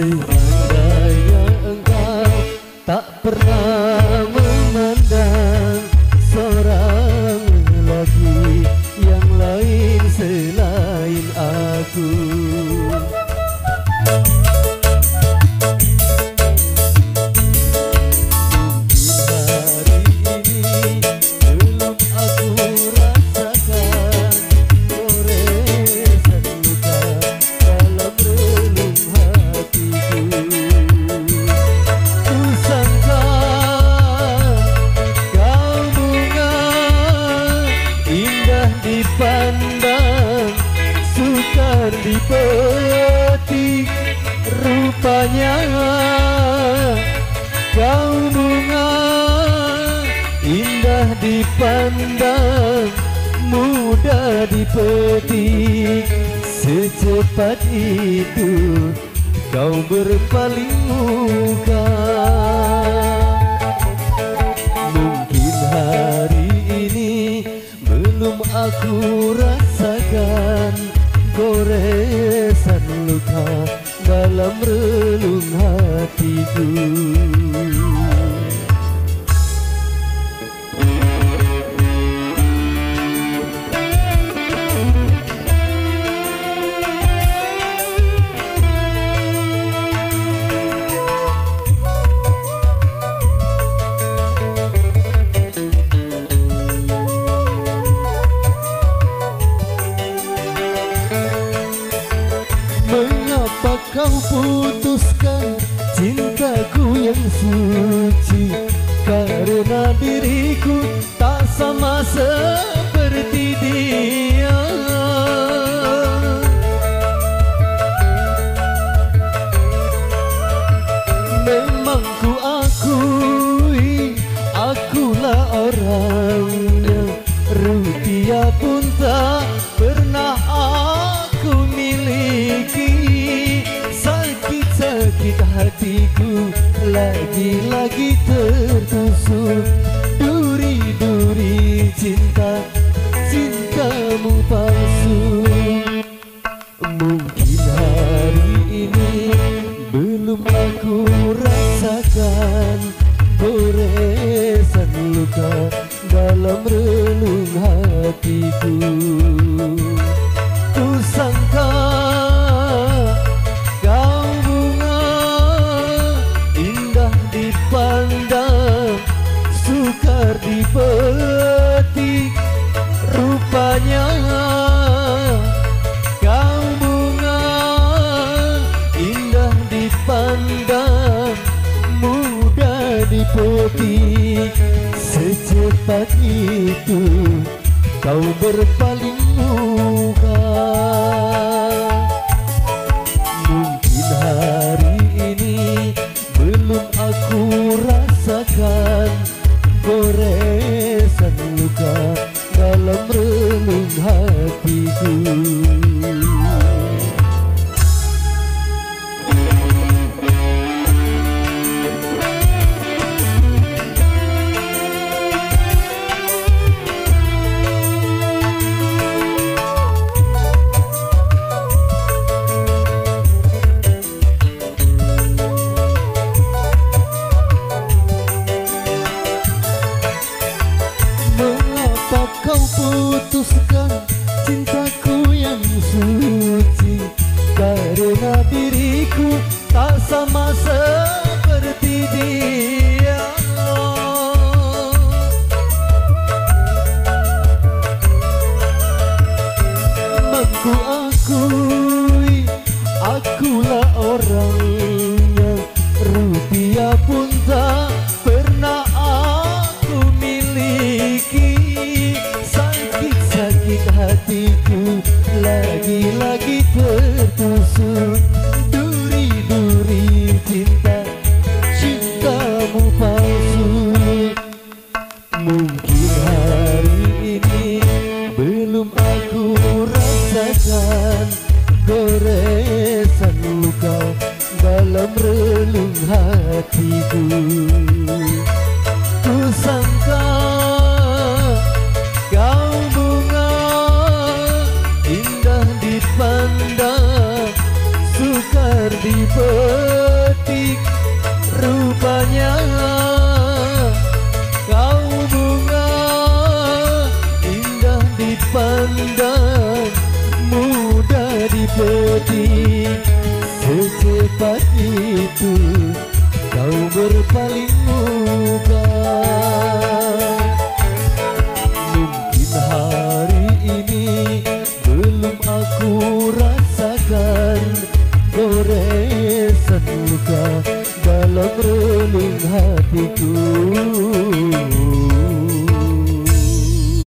Seandainya engkau tak pernah memandang seorang lagi yang lain selain aku, dipandang, sukar dipetik rupanya. Kau bunga indah dipandang, mudah dipetik, secepat itu kau berpaling muka. Mungkin hari ini belum aku rasakan goresan luka dalam relung hatiku. Mengapa kau putuskan cintaku yang suci? Karena diriku tak sama seperti dia. Memang ku akui akulah orangnya, rupiah pun tak pernah aku miliki. Sakit hatiku lagi-lagi tertusuk duri-duri cinta, cintamu palsu. Mungkin hari ini belum aku rasakan goresan luka dalam relung hatiku. Ku sangka sukar dipetik rupanya. Kau bunga indah dipandang, mudah dipetik, secepat itu kau berpaling muka. Mungkin hari ini belum aku rasakan goresan luka dalam relung hatiku. Kau putuskan cintaku yang suci, karena diriku tak sama seperti dia. Aku akui akulah orangnya, rupiah pun tak pernah aku miliki. Sakit hatiku lagi-lagi tertusuk duri-duri cinta, cintamu palsu. Mungkin hari ini belum aku rasakan goresan luka dalam relung hatiku. Ku sangka kau bunga indah dipandang, sukar di petik rupanya kau bunga indah dipandang, mudah dipetik. Secepat itu kau berpaling muka. Mungkin hari ini belum aku rasakan goresan luka dalam relung hatiku.